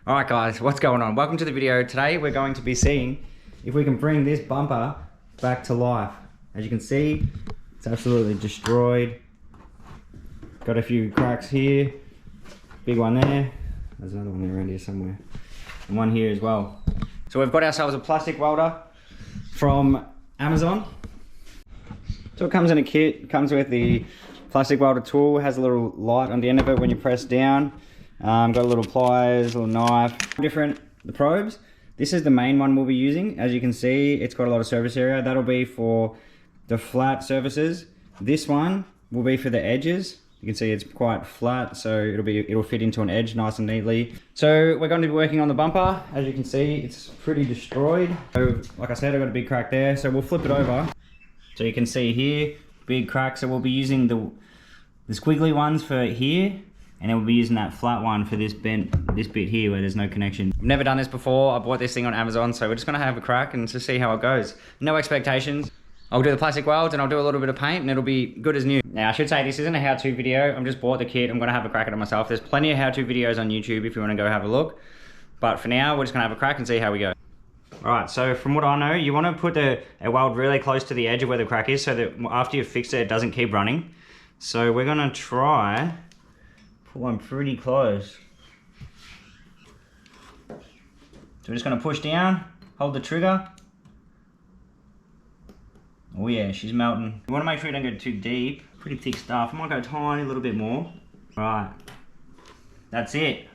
Alright guys, what's going on? Welcome to the video. Today we're going to be seeing if we can bring this bumper back to life. As you can see, it's absolutely destroyed. Got a few cracks here. Big one there. There's another one around here somewhere. And one here as well. So we've got ourselves a plastic welder from Amazon. So it comes in a kit. It comes with the plastic welder tool. It has a little light on the end of it when you press down. Got a little pliers, a little knife. The probes. This is the main one we'll be using. As you can see, it's got a lot of surface area. That'll be for the flat surfaces. This one will be for the edges. You can see it's quite flat, so it'll fit into an edge nice and neatly. So we're going to be working on the bumper. As you can see, it's pretty destroyed. So like I said, I've got a big crack there. So we'll flip it over. So you can see here, big crack. So we'll be using the squiggly ones for here. And then we'll be using that flat one for this bit here where there's no connection. I've never done this before. I bought this thing on Amazon, so we're just gonna have a crack and just see how it goes. No expectations. I'll do the plastic welds and I'll do a little bit of paint and it'll be good as new. Now I should say this isn't a how-to video. I'm just bought the kit. I'm gonna have a crack at it myself. There's plenty of how-to videos on YouTube if you wanna go have a look. But for now, we're just gonna have a crack and see how we go. All right, so from what I know, you wanna put a weld really close to the edge of where the crack is so that after you've fixed it, it doesn't keep running. So we're gonna try one pretty close. So we're just gonna push down, hold the trigger. Oh yeah, she's melting. You wanna make sure you don't go too deep. Pretty thick stuff. I might go tiny, a little bit more. Right, that's it.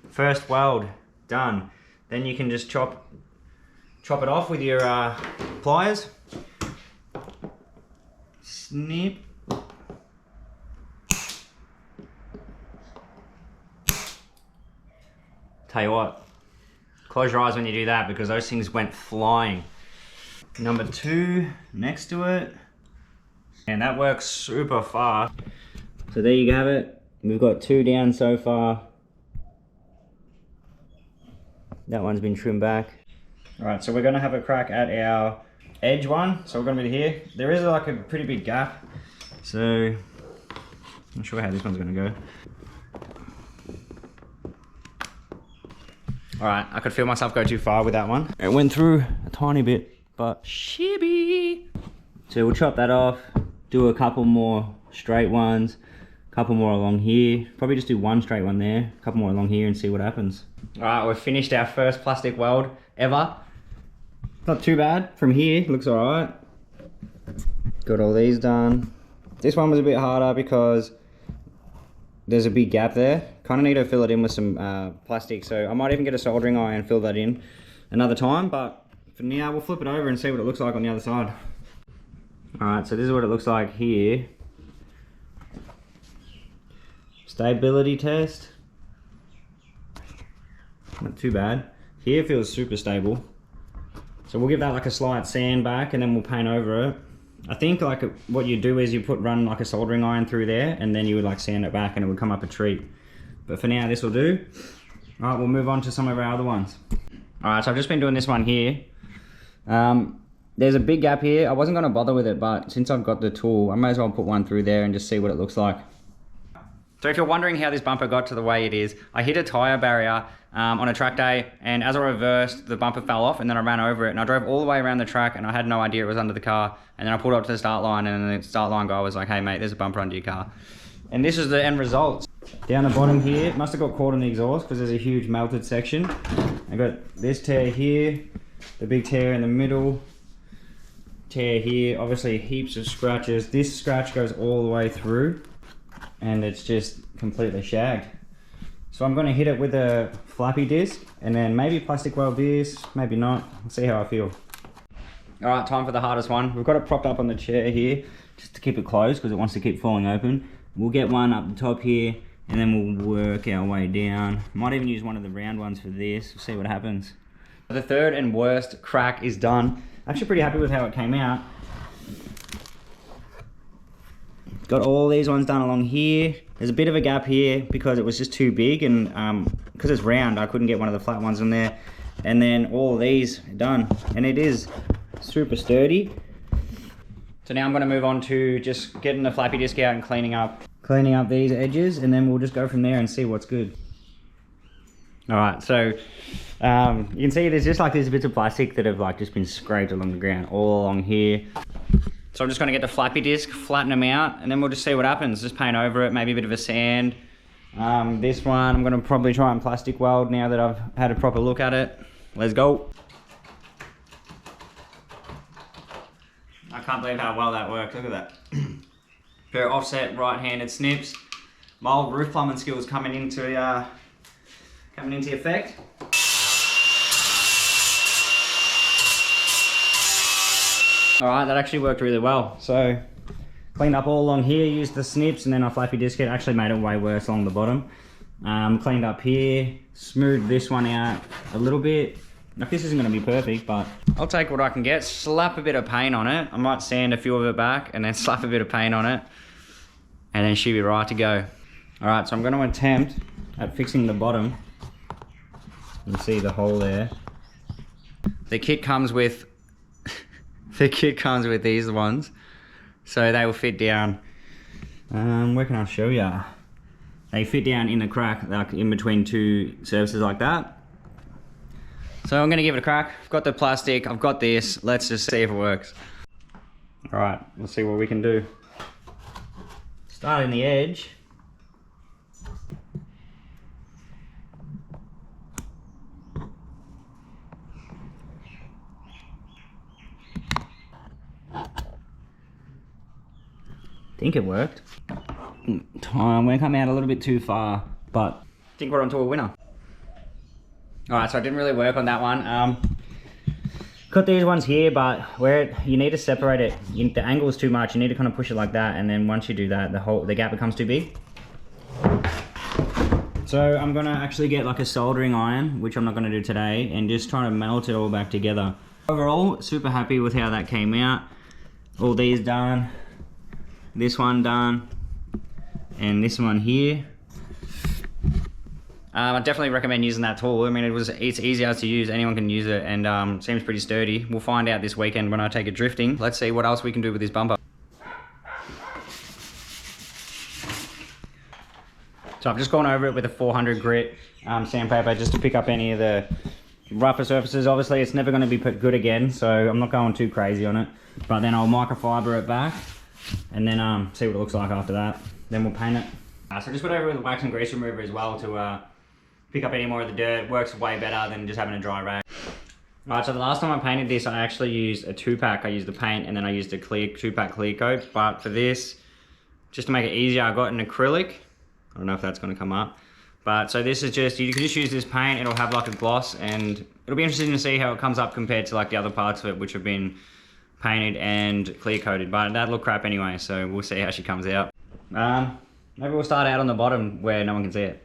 First weld, done. Then you can just chop it off with your pliers. Snip. Tell you what, close your eyes when you do that because those things went flying. Number 2 next to it. And that works super fast. So there you have it. We've got 2 down so far. That one's been trimmed back. All right, so we're gonna have a crack at our edge one. So we're gonna be here. There is like a pretty big gap. So, I'm not sure how this one's gonna go. All right, I could feel myself go too far with that one. It went through a tiny bit, but shibby. So we'll chop that off, do a couple more straight ones, a couple more along here. Probably just do one straight one there, a couple more along here and see what happens. All right, we've finished our first plastic weld ever. Not too bad. From here, looks all right. Got all these done. This one was a bit harder because there's a big gap there. Kind of need to fill it in with some plastic, so I might even get a soldering iron and fill that in another time, but for now we'll flip it over and see what it looks like on the other side. Alright, so this is what it looks like here. Stability test. Not too bad. Here feels super stable. So we'll give that like a slight sand back and then we'll paint over it. I think like what you do is you run like a soldering iron through there and then you would like sand it back and it would come up a treat. But for now this will do. All right, we'll move on to some of our other ones. All right, so I've just been doing this one here. There's a big gap here. I wasn't gonna bother with it, but since I've got the tool, I may as well put one through there and just see what it looks like. So if you're wondering how this bumper got to the way it is, I hit a tire barrier on a track day, and as I reversed, the bumper fell off and then I ran over it and I drove all the way around the track and I had no idea it was under the car. And then I pulled up to the start line and the start line guy was like, hey mate, there's a bumper under your car. And this is the end result. Down the bottom here, it must have got caught in the exhaust because there's a huge melted section. I got this tear here, the big tear in the middle, tear here, obviously heaps of scratches. This scratch goes all the way through and it's just completely shagged. So I'm going to hit it with a flappy disc and then maybe plastic weld this, maybe not. We'll see how I feel. All right, time for the hardest one. We've got it propped up on the chair here just to keep it closed because it wants to keep falling open. We'll get one up the top here and then we'll work our way down. Might even use one of the round ones for this. We'll see what happens. The third and worst crack is done. Actually pretty happy with how it came out. Got all these ones done along here. There's a bit of a gap here because it was just too big and because it's round, I couldn't get one of the flat ones in there. And then all these done. And it is super sturdy. So now I'm going to move on to just getting the flappy disc out and cleaning up these edges, and then we'll just go from there and see what's good. All right, so you can see there's just like these bits of plastic that have like just been scraped along the ground all along here. So I'm just gonna get the flappy disc, flatten them out, and then we'll just see what happens. Just paint over it, maybe a bit of a sand. This one, I'm gonna probably try and plastic weld now that I've had a proper look at it. Let's go. I can't believe how well that worked, look at that. Pair of offset right-handed snips. My old roof plumbing skills coming into effect. All right, that actually worked really well. So cleaned up all along here, used the snips, and then I flappy disc it. Actually made it way worse along the bottom. Cleaned up here, smoothed this one out a little bit. Like, this isn't gonna be perfect, but I'll take what I can get, slap a bit of paint on it. I might sand a few of it back and then slap a bit of paint on it, and then she'll be right to go. All right, so I'm gonna attempt at fixing the bottom. You can see the hole there. The kit comes with these ones, so they will fit down. Where can I show ya? They fit down in the crack, like in between two surfaces like that. So I'm gonna give it a crack. I've got the plastic, I've got this. Let's just see if it works. All right, let's see what we can do. Starting the edge. I think it worked. Time went come out a little bit too far, but I think we're onto a winner. All right, so I didn't really work on that one. Got these ones here, but where you need to separate it, the angle is too much. You need to kind of push it like that, and then once you do that, the gap becomes too big. So I'm gonna actually get like a soldering iron, which I'm not gonna do today, and just try to melt it all back together. Overall, super happy with how that came out. All these done, this one done, and this one here. I definitely recommend using that tool. I mean, it's easier to use, anyone can use it, and seems pretty sturdy. We'll find out this weekend when I take it drifting. Let's see what else we can do with this bumper. So I've just gone over it with a 400 grit sandpaper just to pick up any of the rougher surfaces. Obviously it's never going to be put good again, so I'm not going too crazy on it. But then I'll microfiber it back and then see what it looks like after that. Then we'll paint it. So just put over with a wax and grease remover as well to pick up any more of the dirt. Works way better than just having a dry rag. Alright, so the last time I painted this, I actually used a 2-pack. I used the paint and then I used a 2-pack clear coat. But for this, just to make it easier, I got an acrylic. I don't know if that's going to come up. But so this is just, you can just use this paint. It'll have like a gloss, and it'll be interesting to see how it comes up compared to like the other parts of it, which have been painted and clear coated. But that look crap anyway, so we'll see how she comes out. Maybe we'll start out on the bottom where no one can see it.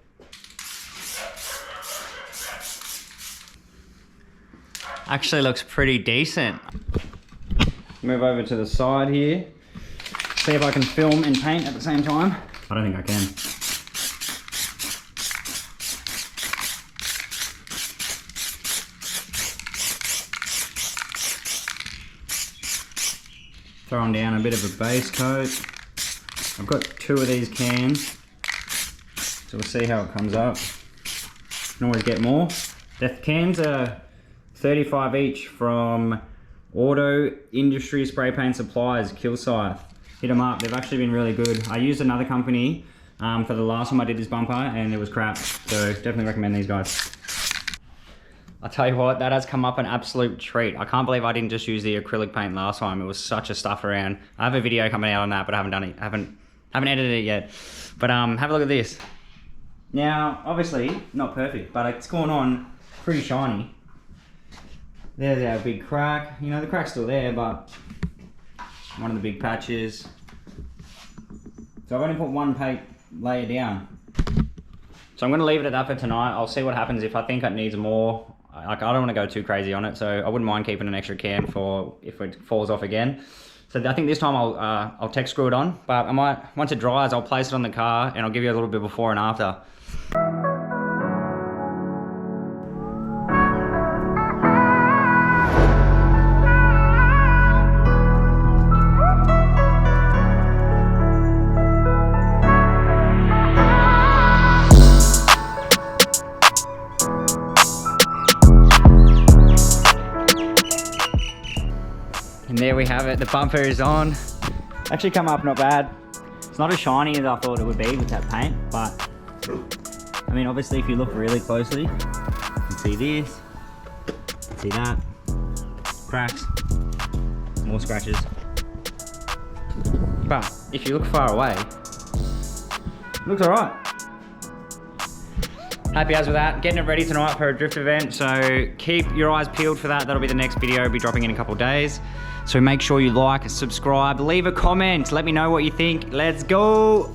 Actually looks pretty decent. Move over to the side here. See if I can film and paint at the same time. I don't think I can. Throwing down a bit of a base coat. I've got 2 of these cans, so we'll see how it comes up. You can always get more. The cans are 35 each from Auto Industry Spray Paint Supplies, Kilsyth. Hit them up, they've actually been really good. I used another company for the last time I did this bumper and it was crap, so definitely recommend these guys. I'll tell you what, that has come up an absolute treat. I can't believe I didn't just use the acrylic paint last time. It was such a stuff around. I have a video coming out on that, but I haven't done it. I haven't edited it yet. But have a look at this. Now, obviously, not perfect, but it's going on pretty shiny. There's our big crack. You know, the crack's still there, but one of the big patches. So I've only put 1 paint layer down. So I'm gonna leave it at that for tonight. I'll see what happens if I think it needs more. Like, I don't wanna go too crazy on it, so I wouldn't mind keeping an extra can for if it falls off again. So I think this time I'll tech screw it on, but I might, once it dries, I'll place it on the car and I'll give you a little bit before and after. And there we have it, the bumper is on. Actually come up not bad. It's not as shiny as I thought it would be with that paint, but I mean, obviously if you look really closely, you can see this, see that, cracks, more scratches. But if you look far away, it looks all right. Happy as with that. Getting it ready tonight for a drift event, so keep your eyes peeled for that. That'll be the next video. I'll be dropping in a couple of days. So make sure you like, subscribe, leave a comment. Let me know what you think. Let's go.